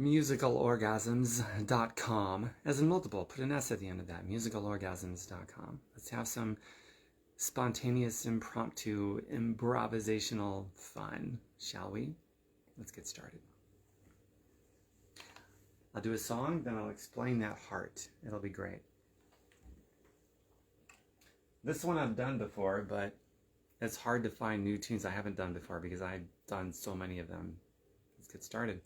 musicalorgasms.com, as in multiple, put an S at the end of that, musicalorgasms.com. Let's have some spontaneous, impromptu, improvisational fun, shall we? Let's get started. I'll do a song, then I'll explain that heart. It'll be great. This one I've done before, but it's hard to find new tunes I haven't done before because I've done so many of them. Let's get started.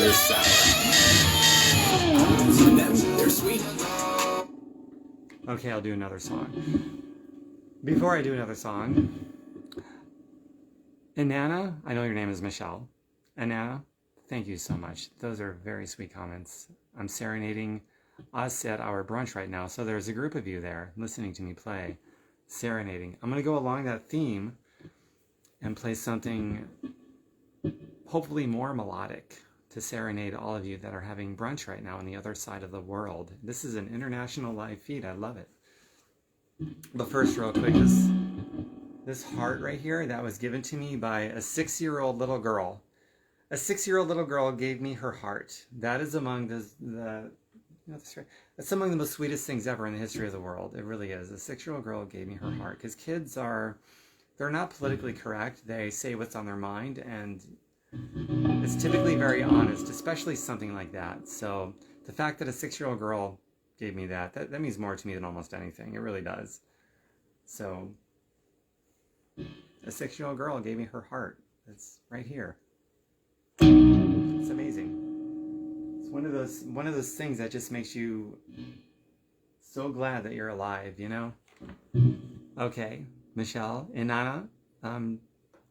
They're sour. To them, they're sweet. Okay, I'll do another song. Before I do another song, Inanna, I know your name is Michelle. Inanna, thank you so much. Those are very sweet comments. I'm serenading us at our brunch right now, so there's a group of you there listening to me play, serenading. I'm going to go along that theme and play something hopefully more melodic to serenade all of you that are having brunch right now on the other side of the world. This is an international live feed. I love it. But first, real quick, this heart right here, that was given to me by a 6-year-old little girl. A 6-year-old little girl gave me her heart. That is among that's among the most sweetest things ever in the history of the world. It really is. A 6-year-old girl gave me her heart. Because kids they're not politically correct. They say what's on their mind, and it's typically very honest, especially something like that. So the fact that a 6-year-old girl gave me that means more to me than almost anything. It really does. So a 6-year-old girl gave me her heart. It's right here. It's amazing. It's one of those things that just makes you so glad that you're alive, you know? Okay, Michelle, Inanna,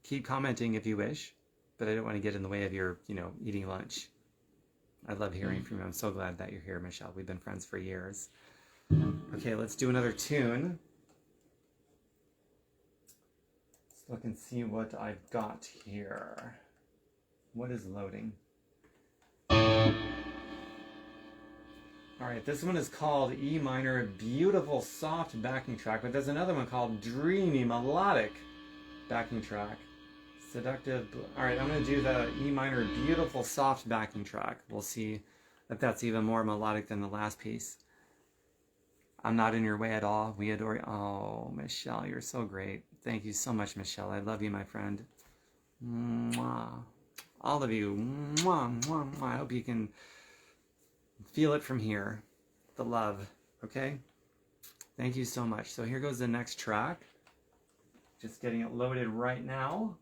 keep commenting if you wish, but I don't want to get in the way of your, eating lunch. I love hearing from you. I'm so glad that you're here, Michelle. We've been friends for years. Okay, let's do another tune. Let's look and see what I've got here. What is loading? All right, this one is called E minor, beautiful soft backing track, but there's another one called dreamy melodic backing track. Seductive. All right, I'm going to do the E minor, beautiful soft backing track. We'll see if that's even more melodic than the last piece. I'm not in your way at all. We adore you. Oh, Michelle, you're so great. Thank you so much, Michelle. I love you, my friend. Mwah. All of you. Mwah, mwah, mwah. I hope you can feel it from here. The love. Okay? Thank you so much. So here goes the next track. Just getting it loaded right now.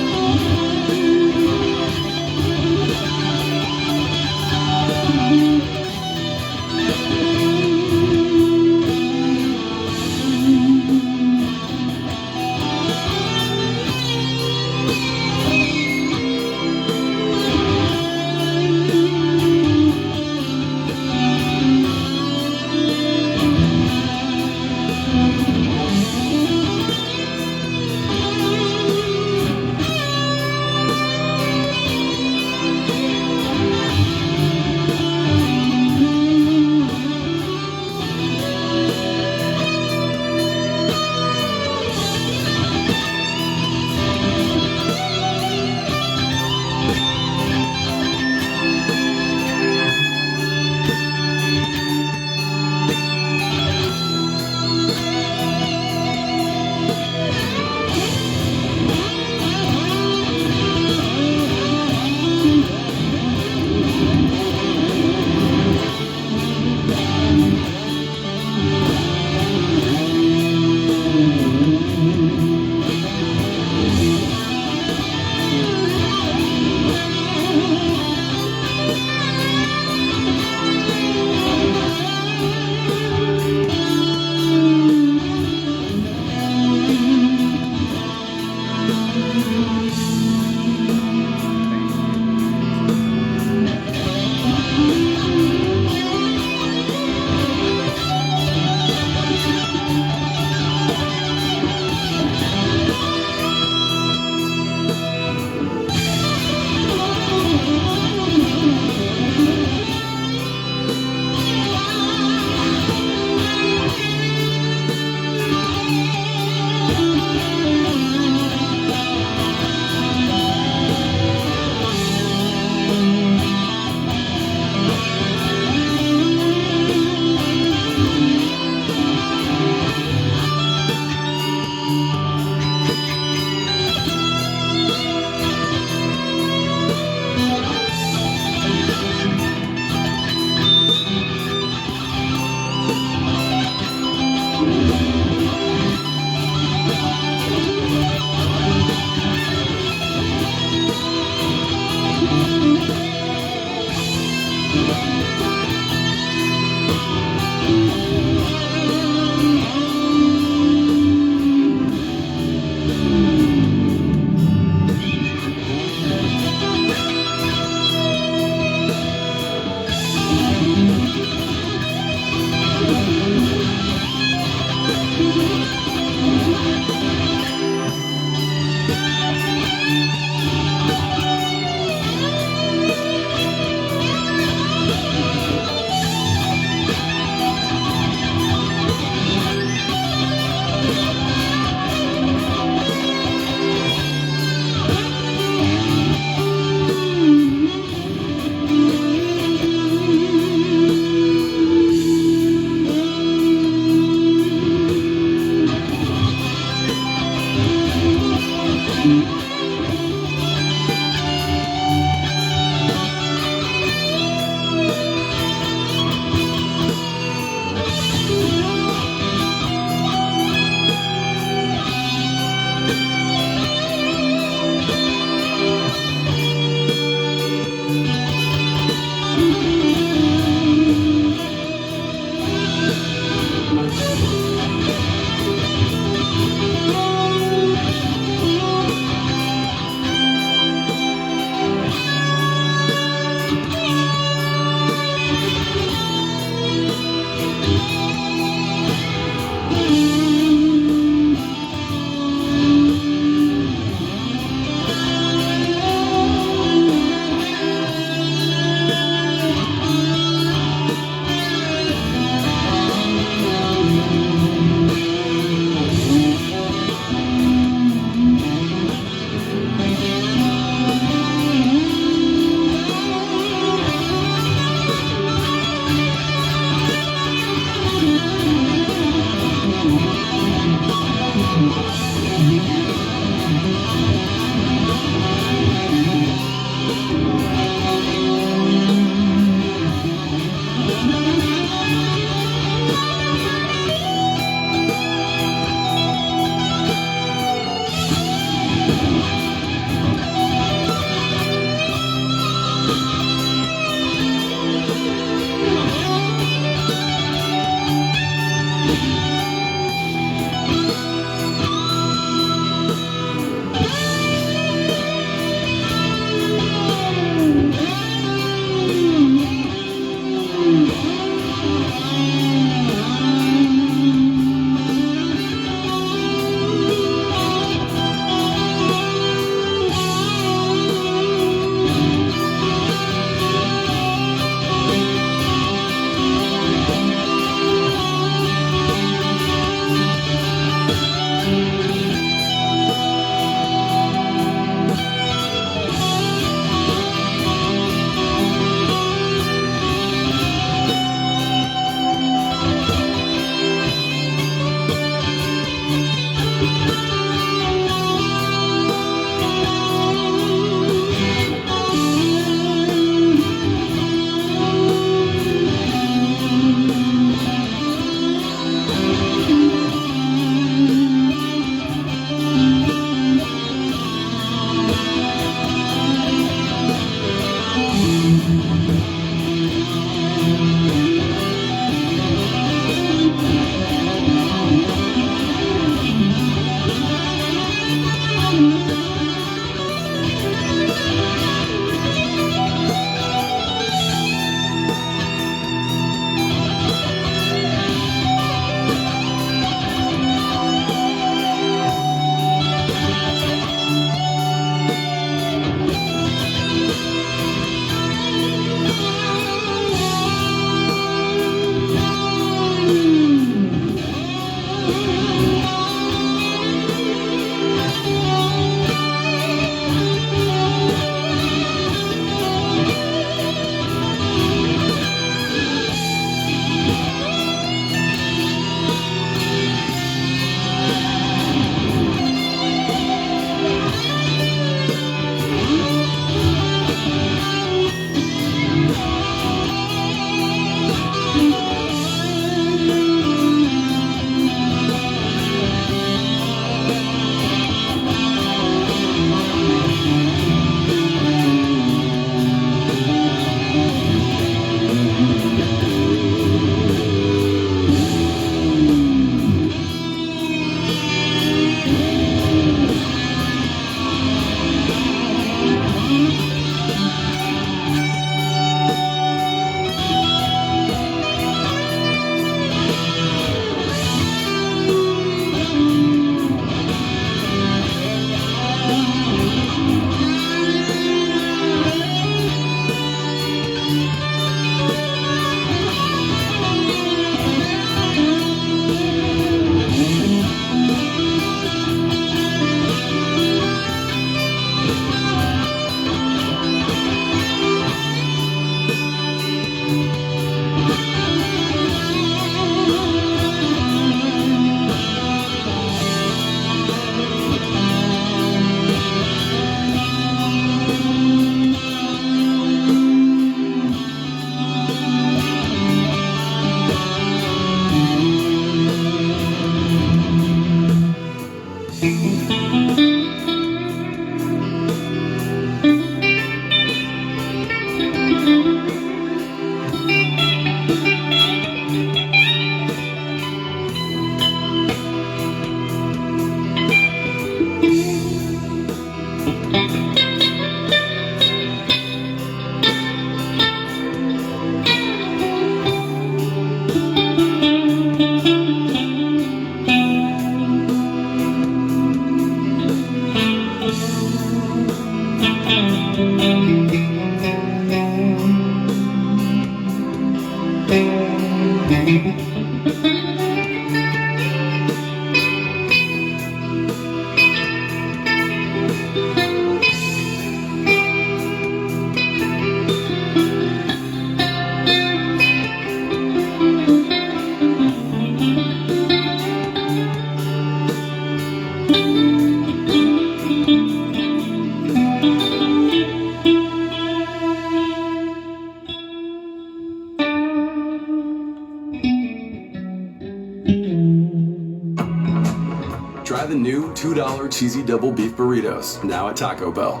Try the new $2 cheesy double beef burritos, now at Taco Bell.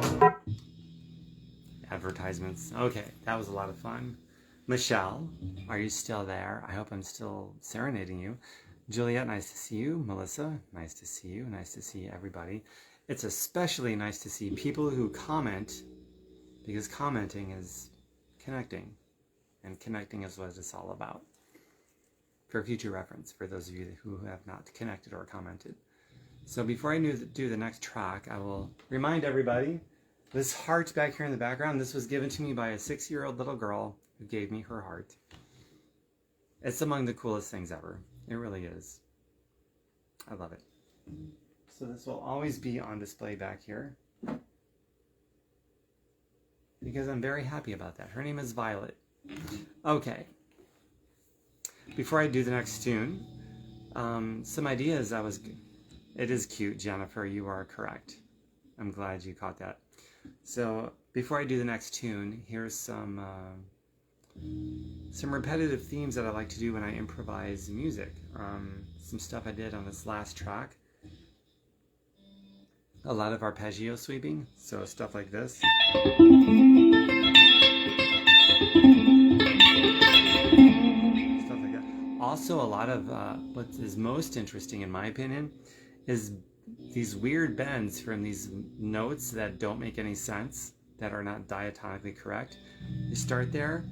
Advertisements. Okay, that was a lot of fun. Michelle, are you still there? I hope I'm still serenading you. Juliet, nice to see you. Melissa, nice to see you. Nice to see everybody. It's especially nice to see people who comment, because commenting is connecting, and connecting is what it's all about. For future reference, for those of you who have not connected or commented. So before I do the next track, I will remind everybody, this heart back here in the background, this was given to me by a 6-year-old little girl who gave me her heart. It's among the coolest things ever. It really is. I love it. So this will always be on display back here, because I'm very happy about that. Her name is Violet. Okay. Before I do the next tune, some ideas I was It is cute, Jennifer. You are correct. I'm glad you caught that. So before I do the next tune, here's some repetitive themes that I like to do when I improvise music. Some stuff I did on this last track. A lot of arpeggio sweeping, so stuff like this. Stuff like that. Also, a lot of what is most interesting, in my opinion, is these weird bends from these notes that don't make any sense, that are not diatonically correct. You start there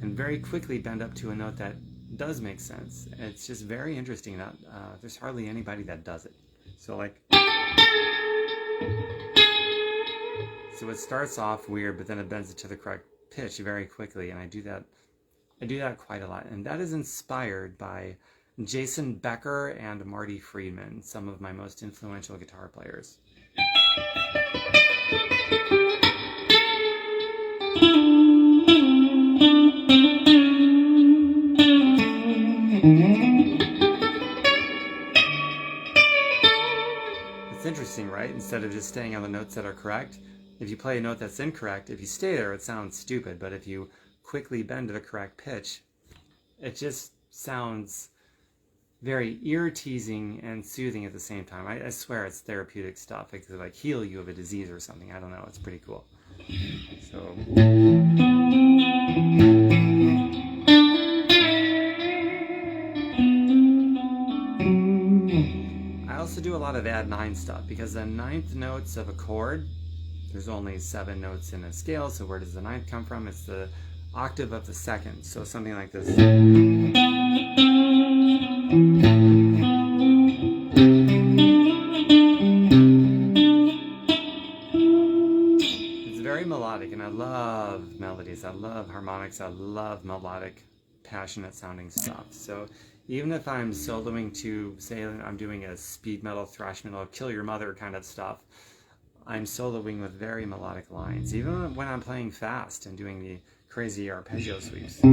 and very quickly bend up to a note that does make sense. It's just very interesting that there's hardly anybody that does it. So like, so it starts off weird, but then it bends it to the correct pitch very quickly, and I do that quite a lot. And that is inspired by Jason Becker and Marty Friedman, some of my most influential guitar players. It's interesting, right? Instead of just staying on the notes that are correct, if you play a note that's incorrect, if you stay there, it sounds stupid. But if you quickly bend to the correct pitch, it just sounds very ear-teasing and soothing at the same time. I swear it's therapeutic stuff. It could like heal you of a disease or something. I don't know. It's pretty cool. So I also do a lot of add 9 stuff, because the 9th notes of a chord, there's only 7 notes in a scale, so where does the 9th come from? It's the octave of the 2nd, so something like this. It's very melodic, and I love melodies, I love harmonics, I love melodic, passionate sounding stuff. So even if I'm soloing to, say I'm doing a speed metal, thrash metal, kill your mother kind of stuff, I'm soloing with very melodic lines, even when I'm playing fast and doing the crazy arpeggio sweeps.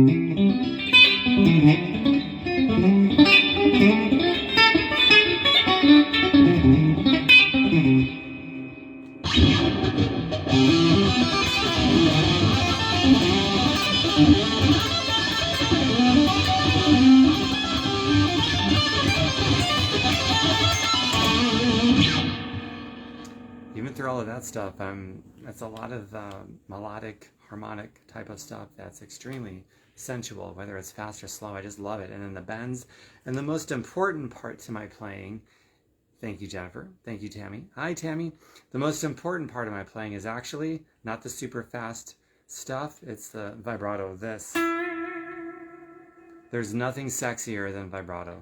Even through all of that stuff, that's a lot of melodic, harmonic type of stuff that's extremely sensual, whether it's fast or slow. I just love it. And then the bends. And the most important part to my playing, thank you, Jennifer. Thank you, Tammy. Hi, Tammy. The most important part of my playing is actually not the super fast stuff. It's the vibrato, this. There's nothing sexier than vibrato.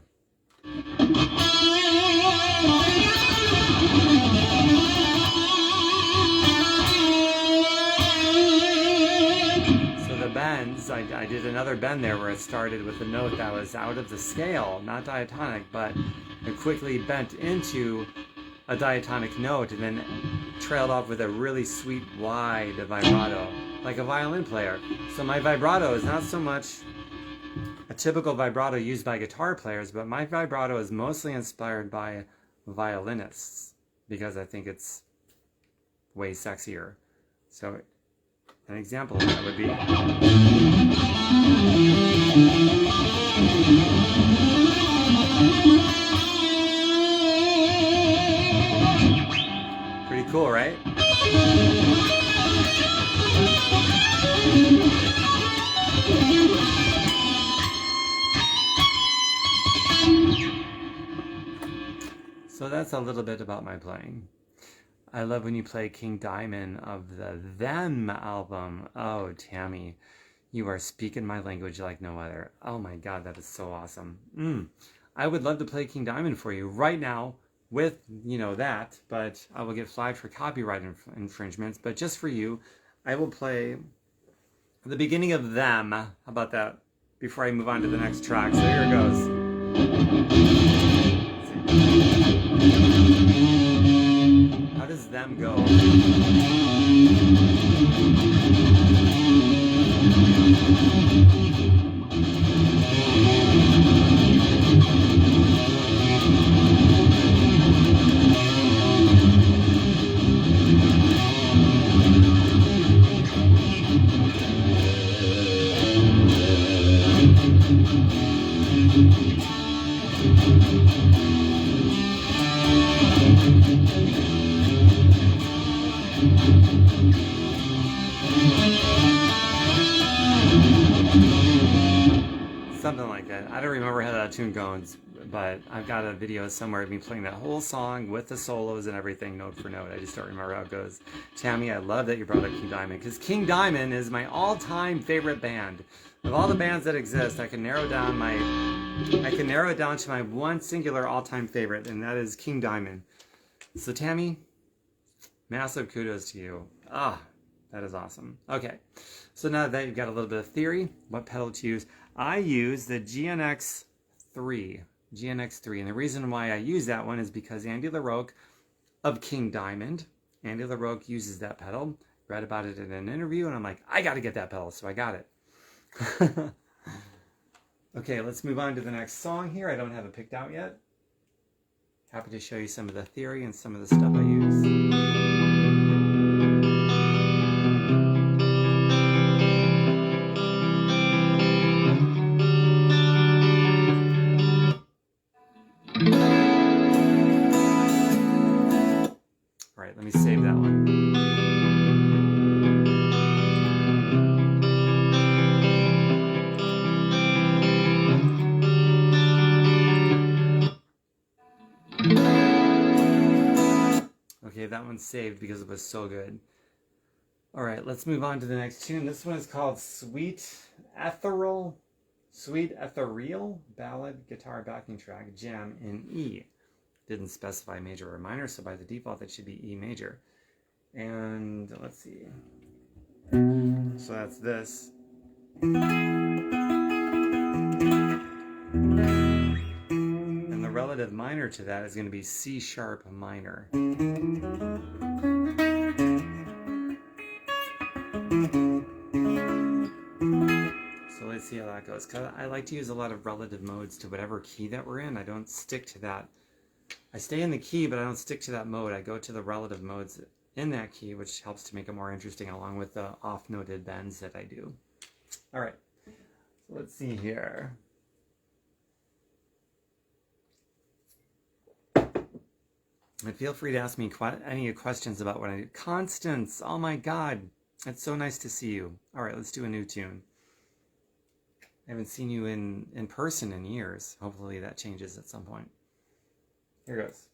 Bends, I did another bend there where it started with a note that was out of the scale, not diatonic, but it quickly bent into a diatonic note and then trailed off with a really sweet wide vibrato, like a violin player. So my vibrato is not so much a typical vibrato used by guitar players, but my vibrato is mostly inspired by violinists, because I think it's way sexier. So an example of that would be, pretty cool, right? So that's a little bit about my playing. I love when you play King Diamond of the Them album. Oh, Tammy, you are speaking my language like no other. Oh my God, that is so awesome. I would love to play King Diamond for you right now with, that, but I will get flagged for copyright infringements. But just for you, I will play the beginning of Them. How about that? Before I move on to the next track. So here it goes. How does Them go? Something like that. I don't remember how that tune goes, but I've got a video somewhere of me playing that whole song with the solos and everything, note for note. I just don't remember how it goes. Tammy, I love that you brought up King Diamond, because King Diamond is my all-time favorite band. Of all the bands that exist, I can narrow it down to my one singular all-time favorite, and that is King Diamond. So Tammy, massive kudos to you. That is awesome. Okay, so now that you've got a little bit of theory, what pedal to use? I use the GNX3, and the reason why I use that one is because Andy LaRocque of King Diamond, Andy LaRocque uses that pedal. Read about it in an interview, and I'm like, I got to get that pedal, so I got it. Okay, let's move on to the next song here. I don't have it picked out yet. Happy to show you some of the theory and some of the stuff I use. All right, let me save that one. Okay, that one's saved because it was so good. All right, let's move on to the next tune. This one is called Sweet Ethereal Ballad Guitar Backing Track Jam in E. Didn't specify major or minor, so by the default it should be E major. And let's see. So that's this. And the relative minor to that is going to be C sharp minor. So let's see how that goes. 'Cause I like to use a lot of relative modes to whatever key that we're in. I don't stick to that. I stay in the key, but I don't stick to that mode. I go to the relative modes in that key, which helps to make it more interesting, along with the off-noted bends that I do. All right, so let's see here. And feel free to ask me any questions about what I do. Constance, oh my God, it's so nice to see you. All right, let's do a new tune. I haven't seen you in person in years. Hopefully that changes at some point. Here goes.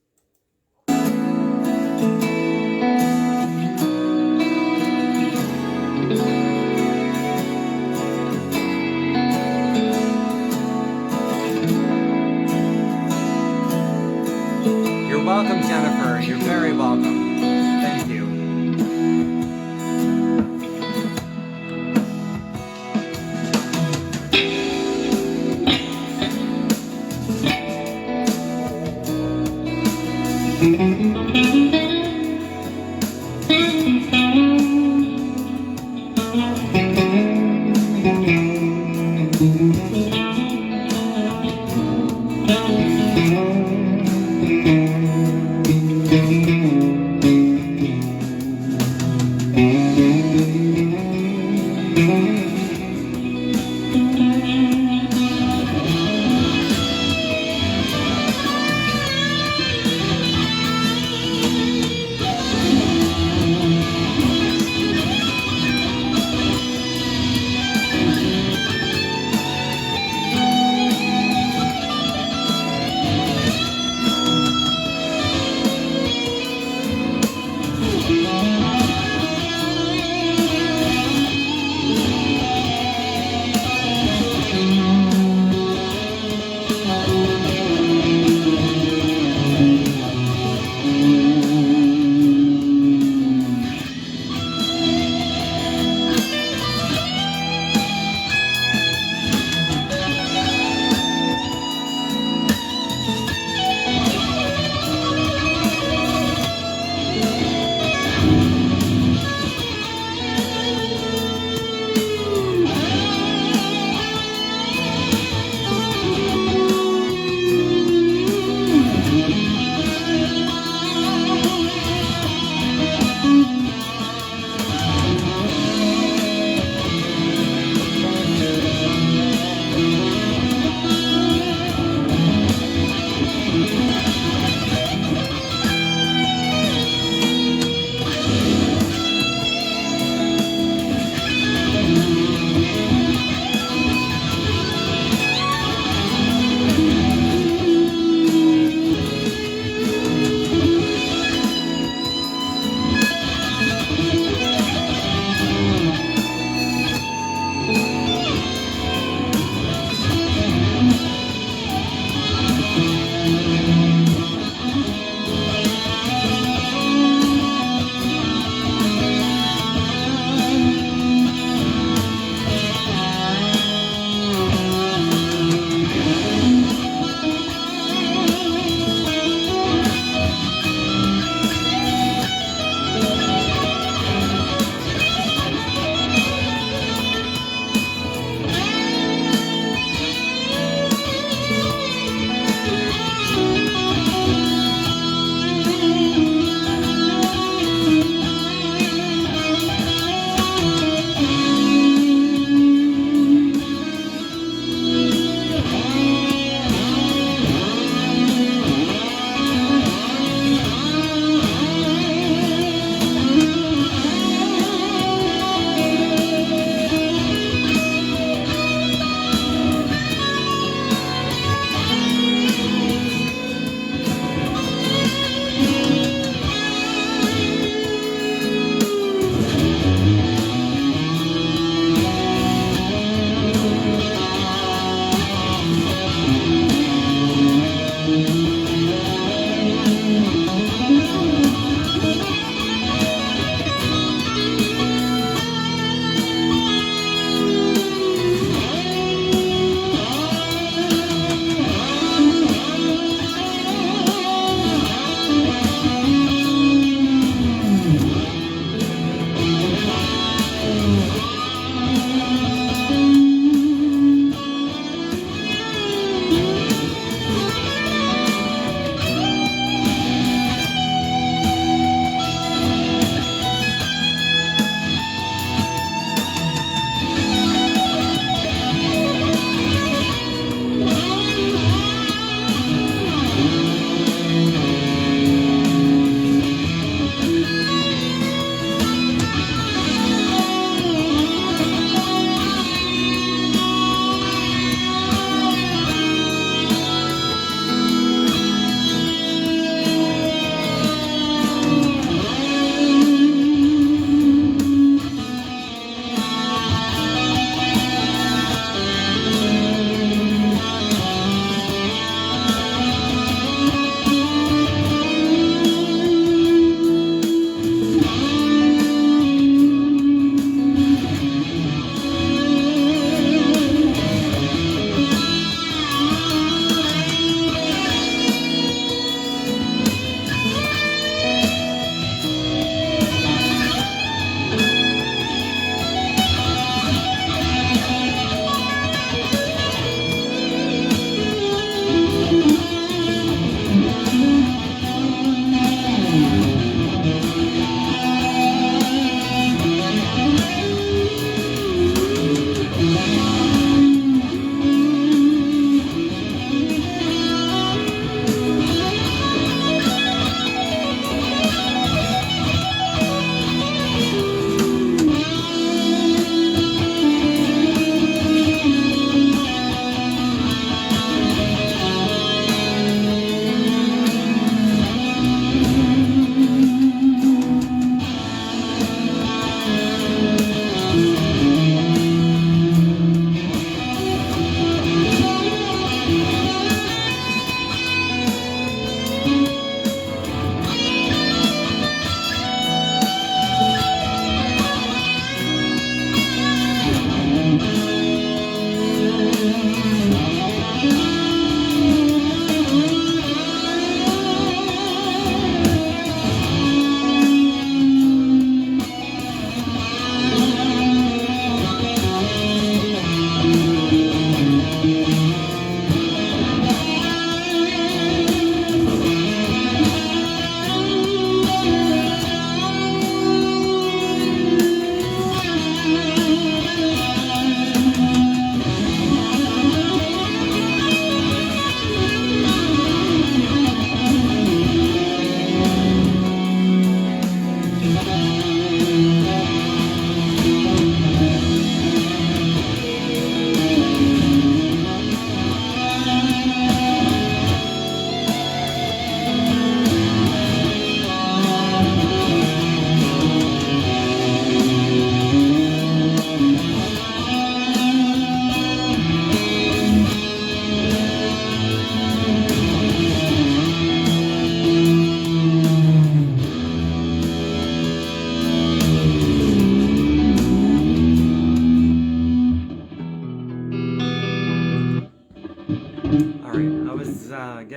You're welcome, Jennifer. You're very welcome. Thank you.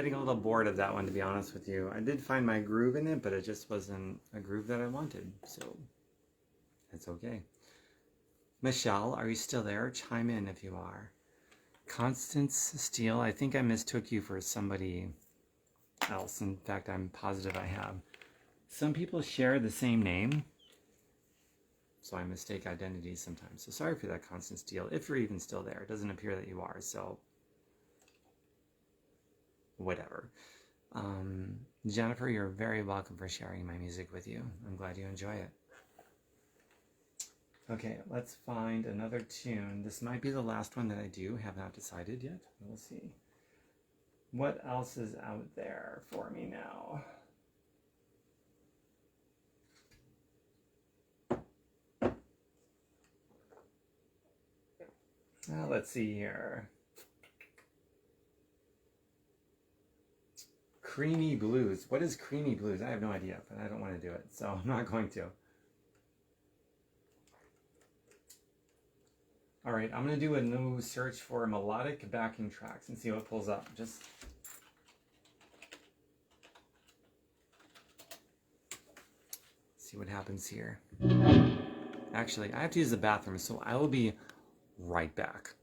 getting a little bored of that one, to be honest with you. I did find my groove in it, but it just wasn't a groove that I wanted, so it's okay. Michelle, are you still there? Chime in if you are. Constance Steele, I think I mistook you for somebody else. In fact, I'm positive I have. Some people share the same name, so I mistake identities sometimes. So sorry for that, Constance Steele, if you're even still there. It doesn't appear that you are, so whatever. Jennifer, you're very welcome for sharing my music with you. I'm glad you enjoy it. Okay, let's find another tune. This might be the last one that I do. Have not decided yet. We'll see. What else is out there for me now? Let's see here. Creamy Blues. What is Creamy Blues? I have no idea, but I don't want to do it, so I'm not going to. All right, I'm going to do a new search for melodic backing tracks and see what pulls up. Just see what happens here. Actually, I have to use the bathroom, so I will be right back.